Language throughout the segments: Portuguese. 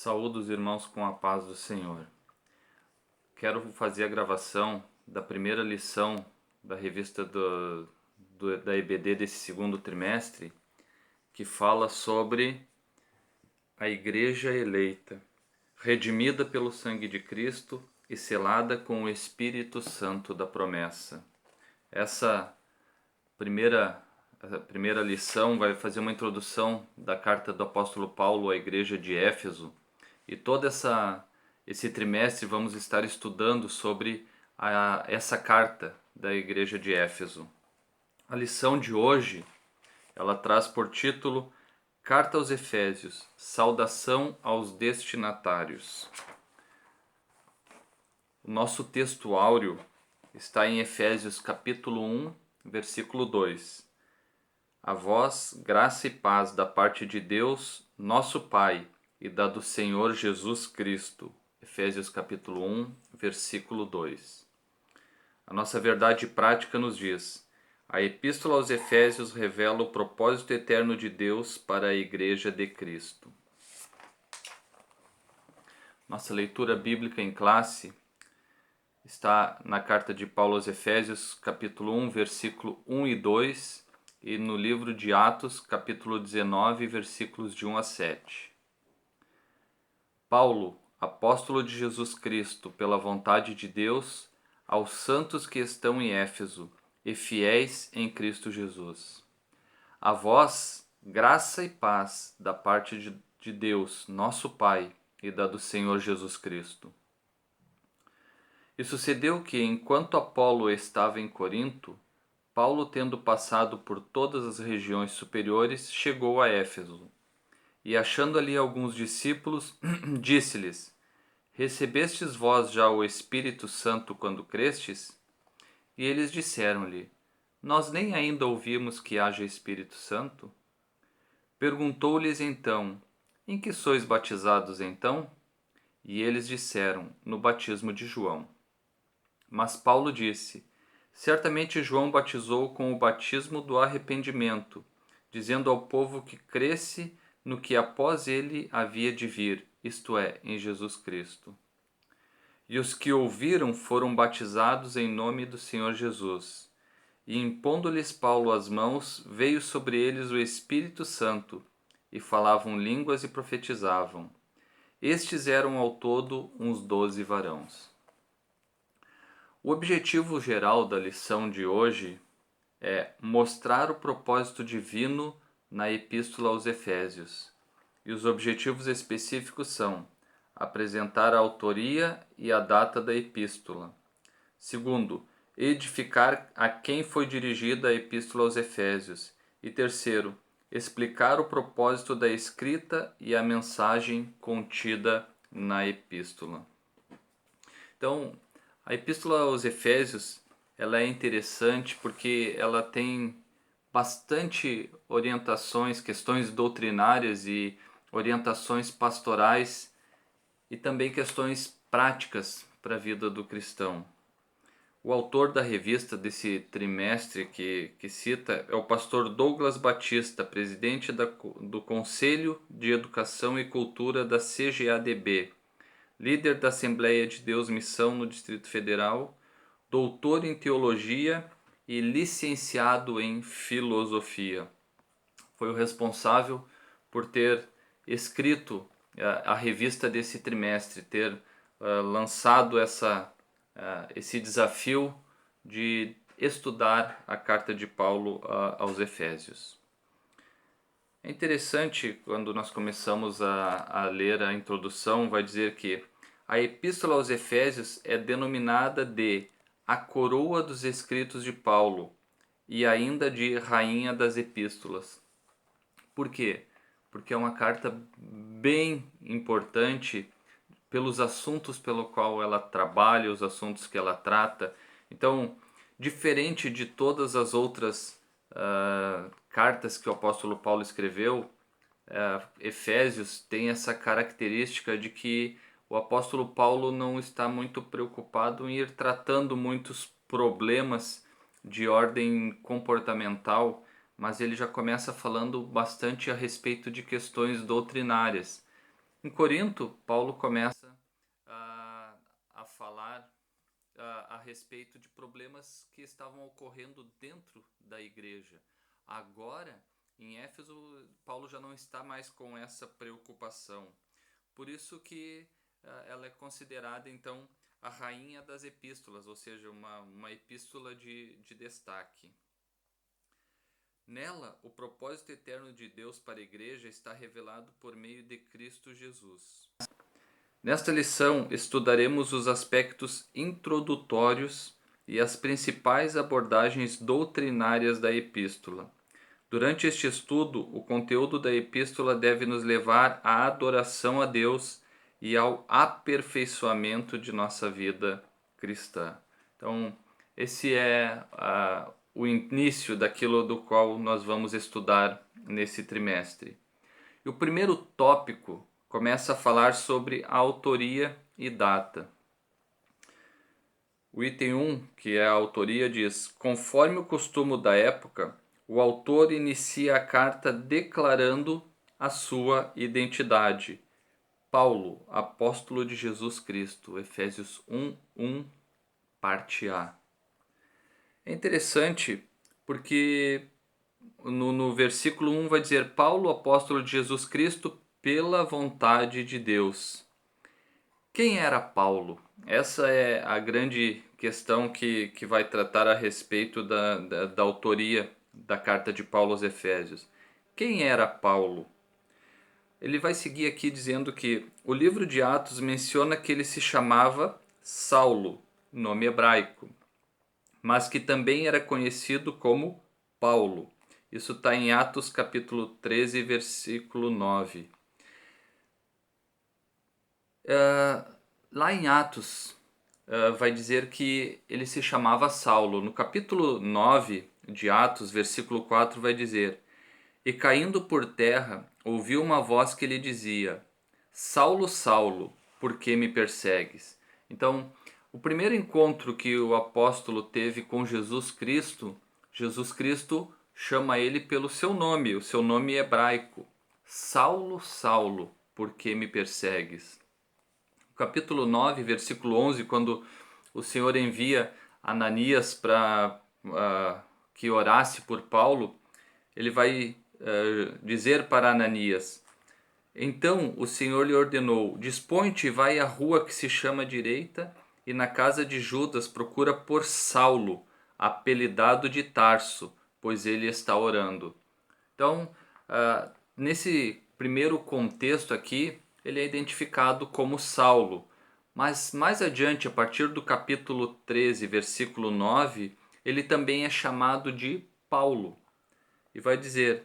Saúdo os irmãos com a paz do Senhor. Quero fazer a gravação da primeira lição da revista da EBD desse segundo trimestre, que fala sobre a Igreja eleita, redimida pelo sangue de Cristo e selada com o Espírito Santo da promessa. Essa primeira lição vai fazer uma introdução da carta do apóstolo Paulo à igreja de Éfeso, e todo esse trimestre vamos estar estudando sobre essa carta da igreja de Éfeso. A lição de hoje, ela traz por título Carta aos Efésios, saudação aos destinatários. O nosso texto áureo está em Efésios capítulo 1, versículo 2. A vós, graça e paz da parte de Deus, nosso Pai, e da do Senhor Jesus Cristo. Efésios capítulo 1, versículo 2. A nossa verdade prática nos diz: a Epístola aos Efésios revela o propósito eterno de Deus para a Igreja de Cristo. Nossa leitura bíblica em classe está na carta de Paulo aos Efésios, capítulo 1, versículo 1 e 2, e no livro de Atos, capítulo 19, versículos de 1 a 7. Paulo, apóstolo de Jesus Cristo, pela vontade de Deus, aos santos que estão em Éfeso e fiéis em Cristo Jesus. A vós, graça e paz da parte de Deus, nosso Pai, e da do Senhor Jesus Cristo. E sucedeu que, enquanto Apolo estava em Corinto, Paulo, tendo passado por todas as regiões superiores, chegou a Éfeso. E achando ali alguns discípulos, disse-lhes: recebestes vós já o Espírito Santo quando crestes? E eles disseram-lhe: nós nem ainda ouvimos que haja Espírito Santo. Perguntou-lhes então: em que sois batizados então? E eles disseram: no batismo de João. Mas Paulo disse: certamente João batizou com o batismo do arrependimento, dizendo ao povo que cresce no que após ele havia de vir, isto é, em Jesus Cristo. E os que ouviram foram batizados em nome do Senhor Jesus. E impondo-lhes Paulo as mãos, veio sobre eles o Espírito Santo, e falavam línguas e profetizavam. Estes eram ao todo uns 12 varões. O objetivo geral da lição de hoje é mostrar o propósito divino na Epístola aos Efésios. E os objetivos específicos são apresentar a autoria e a data da Epístola. Segundo, edificar a quem foi dirigida a Epístola aos Efésios. E terceiro, explicar o propósito da escrita e a mensagem contida na Epístola. Então, a Epístola aos Efésios, ela é interessante porque ela tem bastante orientações, questões doutrinárias e orientações pastorais e também questões práticas para a vida do cristão. O autor da revista desse trimestre que cita é o pastor Douglas Batista, presidente do Conselho de Educação e Cultura da CGADB, líder da Assembleia de Deus Missão no Distrito Federal, doutor em Teologia e licenciado em Filosofia. Foi o responsável por ter escrito a revista desse trimestre, ter lançado esse desafio de estudar a carta de Paulo aos Efésios. É interessante, quando nós começamos a ler a introdução, vai dizer que a Epístola aos Efésios é denominada de a coroa dos escritos de Paulo e ainda de rainha das epístolas. Por quê? Porque é uma carta bem importante pelos assuntos pelo qual ela trabalha, os assuntos que ela trata. Então, diferente de todas as outras cartas que o apóstolo Paulo escreveu, Efésios tem essa característica de que o apóstolo Paulo não está muito preocupado em ir tratando muitos problemas de ordem comportamental, mas ele já começa falando bastante a respeito de questões doutrinárias. Em Corinto, Paulo começa a falar a respeito de problemas que estavam ocorrendo dentro da igreja. Agora, em Éfeso, Paulo já não está mais com essa preocupação. Por isso que ela é considerada, então, a rainha das epístolas, ou seja, uma epístola de destaque. Nela, o propósito eterno de Deus para a igreja está revelado por meio de Cristo Jesus. Nesta lição, estudaremos os aspectos introdutórios e as principais abordagens doutrinárias da epístola. Durante este estudo, o conteúdo da epístola deve nos levar à adoração a Deus e ao aperfeiçoamento de nossa vida cristã. Então, esse é o início daquilo do qual nós vamos estudar nesse trimestre. E o primeiro tópico começa a falar sobre a autoria e data. O item 1, que é a autoria, diz: conforme o costume da época, o autor inicia a carta declarando a sua identidade. Paulo, apóstolo de Jesus Cristo, Efésios 1:1, parte A. É interessante porque no versículo 1 vai dizer: Paulo, apóstolo de Jesus Cristo, pela vontade de Deus. Quem era Paulo? Essa é a grande questão que vai tratar a respeito da autoria da carta de Paulo aos Efésios. Quem era Paulo? Ele vai seguir aqui dizendo que o livro de Atos menciona que ele se chamava Saulo, nome hebraico, mas que também era conhecido como Paulo. Isso está em Atos capítulo 13, versículo 9. Lá em Atos, vai dizer que ele se chamava Saulo. No capítulo 9 de Atos, versículo 4, vai dizer: E caindo por terra, ouviu uma voz que lhe dizia: Saulo, Saulo, por que me persegues? Então, o primeiro encontro que o apóstolo teve com Jesus Cristo chama ele pelo seu nome, o seu nome hebraico: Saulo, Saulo, por que me persegues? Capítulo 9, versículo 11, quando o Senhor envia Ananias para que orasse por Paulo, ele vai dizer para Ananias: Então o Senhor lhe ordenou: Dispõe-te e vai à rua que se chama Direita, e na casa de Judas procura por Saulo, apelidado de Tarso, pois ele está orando. Então, nesse primeiro contexto aqui, ele é identificado como Saulo. Mas mais adiante, a partir do capítulo 13, versículo 9, ele também é chamado de Paulo. E vai dizer: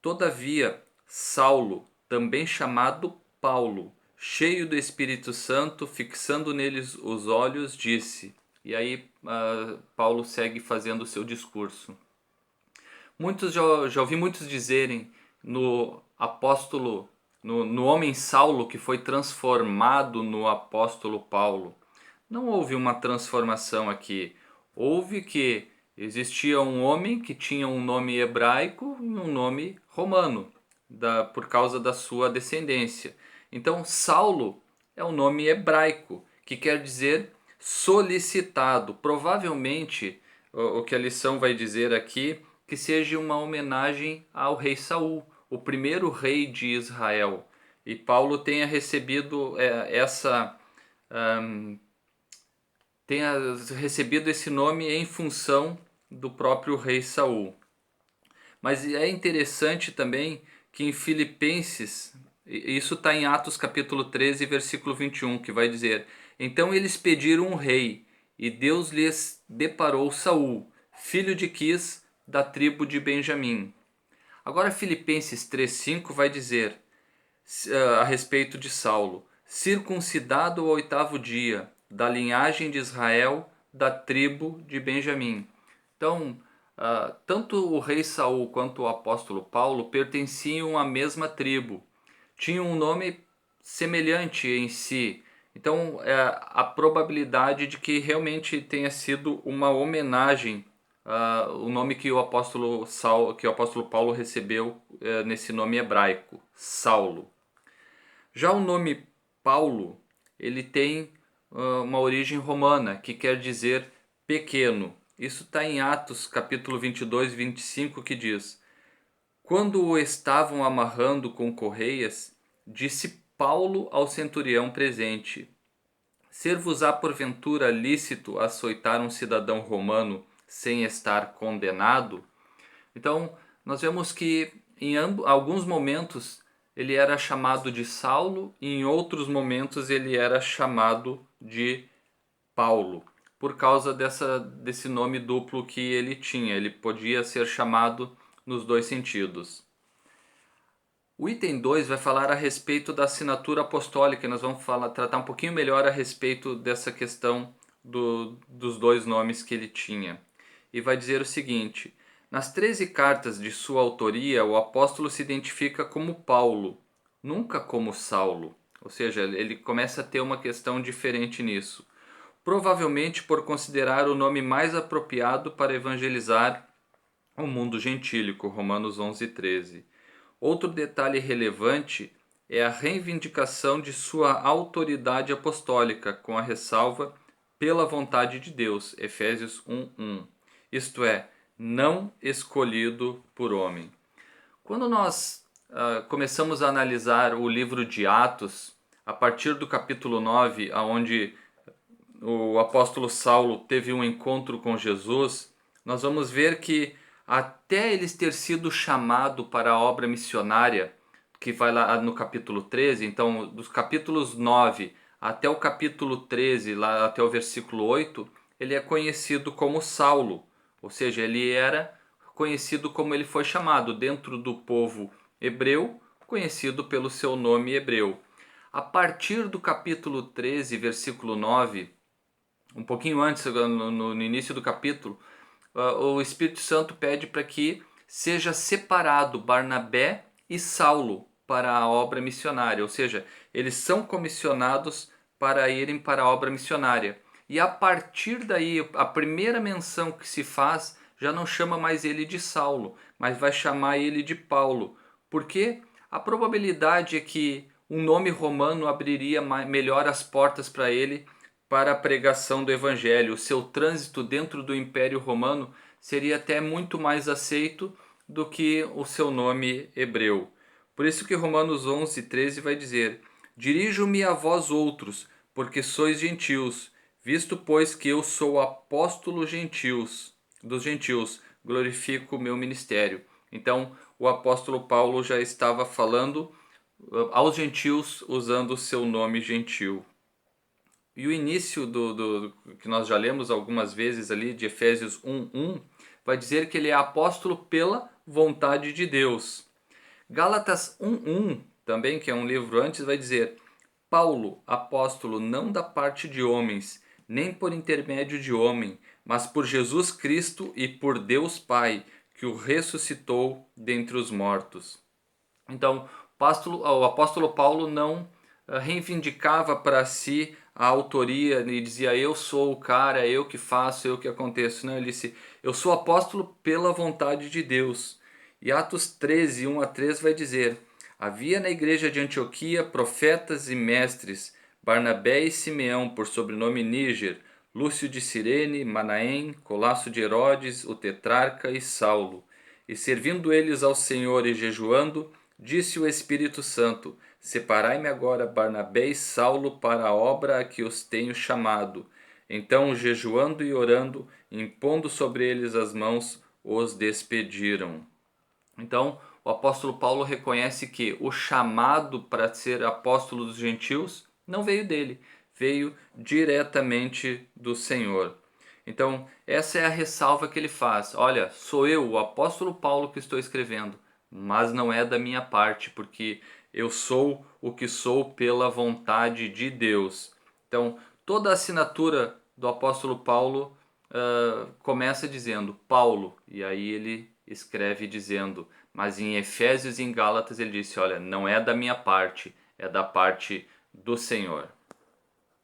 Todavia, Saulo, também chamado Paulo, cheio do Espírito Santo, fixando neles os olhos, disse. E aí Paulo segue fazendo o seu discurso. Já ouvi muitos dizerem no apóstolo, no homem Saulo que foi transformado no apóstolo Paulo. Não houve uma transformação aqui. Houve que existia um homem que tinha um nome hebraico e um nome romano, por causa da sua descendência. Então, Saulo é um nome hebraico, que quer dizer solicitado. Provavelmente, o que a lição vai dizer aqui, que seja uma homenagem ao rei Saul, o primeiro rei de Israel. E Paulo tenha recebido esse nome em função do próprio rei Saul. Mas é interessante também que em Filipenses, isso está em Atos capítulo 13, versículo 21, que vai dizer: Então eles pediram um rei, e Deus lhes deparou Saul, filho de Quis, da tribo de Benjamim. Agora Filipenses 3,5 vai dizer a respeito de Saulo: circuncidado ao 8º dia, da linhagem de Israel, da tribo de Benjamim. Então, tanto o rei Saul quanto o apóstolo Paulo pertenciam à mesma tribo. Tinham um nome semelhante em si. Então, a probabilidade de que realmente tenha sido uma homenagem o nome que o apóstolo Paulo recebeu nesse nome hebraico, Saulo. Já o nome Paulo, ele tem uma origem romana, que quer dizer pequeno. Isso está em Atos capítulo 22, 25, que diz: Quando o estavam amarrando com correias, disse Paulo ao centurião presente: Ser-vos-á porventura lícito açoitar um cidadão romano sem estar condenado? Então, nós vemos que em alguns momentos ele era chamado de Saulo e em outros momentos ele era chamado de Paulo, por causa desse nome duplo que ele tinha. Ele podia ser chamado nos dois sentidos. O item 2 vai falar a respeito da assinatura apostólica, e nós vamos tratar um pouquinho melhor a respeito dessa questão dos dois nomes que ele tinha. E vai dizer o seguinte: nas 13 cartas de sua autoria, o apóstolo se identifica como Paulo, nunca como Saulo. Ou seja, ele começa a ter uma questão diferente nisso. Provavelmente por considerar o nome mais apropriado para evangelizar o mundo gentílico, Romanos 11:13. Outro detalhe relevante é a reivindicação de sua autoridade apostólica, com a ressalva pela vontade de Deus, Efésios 1:1. Isto é, não escolhido por homem. Quando nós começamos a analisar o livro de Atos, a partir do capítulo 9, onde o apóstolo Saulo teve um encontro com Jesus, nós vamos ver que até ele ter sido chamado para a obra missionária, que vai lá no capítulo 13, então dos capítulos 9 até o capítulo 13, lá até o versículo 8, ele é conhecido como Saulo, ou seja, ele era conhecido como ele foi chamado dentro do povo hebreu, conhecido pelo seu nome hebreu. A partir do capítulo 13, versículo 9, um pouquinho antes, no início do capítulo, o Espírito Santo pede para que seja separado Barnabé e Saulo para a obra missionária, ou seja, eles são comissionados para irem para a obra missionária. E a partir daí, a primeira menção que se faz já não chama mais ele de Saulo, mas vai chamar ele de Paulo. Porque a probabilidade é que um nome romano abriria melhor as portas para ele para a pregação do Evangelho. O seu trânsito dentro do Império Romano seria até muito mais aceito do que o seu nome hebreu. Por isso que Romanos 11:13 vai dizer: Dirijo-me a vós outros, porque sois gentios, visto pois que eu sou apóstolo dos gentios, glorifico o meu ministério. Então, o apóstolo Paulo já estava falando aos gentios usando o seu nome gentil. E o início do que nós já lemos algumas vezes ali, de Efésios 1:1, vai dizer que ele é apóstolo pela vontade de Deus. Gálatas 1:1, também, que é um livro antes, vai dizer: Paulo, apóstolo não da parte de homens, nem por intermédio de homem, mas por Jesus Cristo e por Deus Pai, que o ressuscitou dentre os mortos. Então, o apóstolo Paulo não reivindicava para si a autoria e dizia: eu sou o cara, eu que faço, eu que aconteço. Não, ele disse: eu sou apóstolo pela vontade de Deus. E Atos 13, 1-3 vai dizer: havia na igreja de Antioquia profetas e mestres, Barnabé e Simeão, por sobrenome Níger, Lúcio de Cirene, Manaém, Colasso de Herodes, o tetrarca e Saulo. E servindo eles ao Senhor e jejuando, disse o Espírito Santo: Separai-me agora Barnabé e Saulo para a obra a que os tenho chamado. Então, jejuando e orando, impondo sobre eles as mãos, os despediram. Então, o apóstolo Paulo reconhece que o chamado para ser apóstolo dos gentios não veio dele, veio diretamente do Senhor. Então, essa é a ressalva que ele faz. Olha, sou eu, o apóstolo Paulo, que estou escrevendo, mas não é da minha parte, porque eu sou o que sou pela vontade de Deus. Então, toda a assinatura do apóstolo Paulo começa dizendo Paulo, e aí ele escreve dizendo, mas em Efésios e em Gálatas ele disse: olha, não é da minha parte, é da parte do Senhor.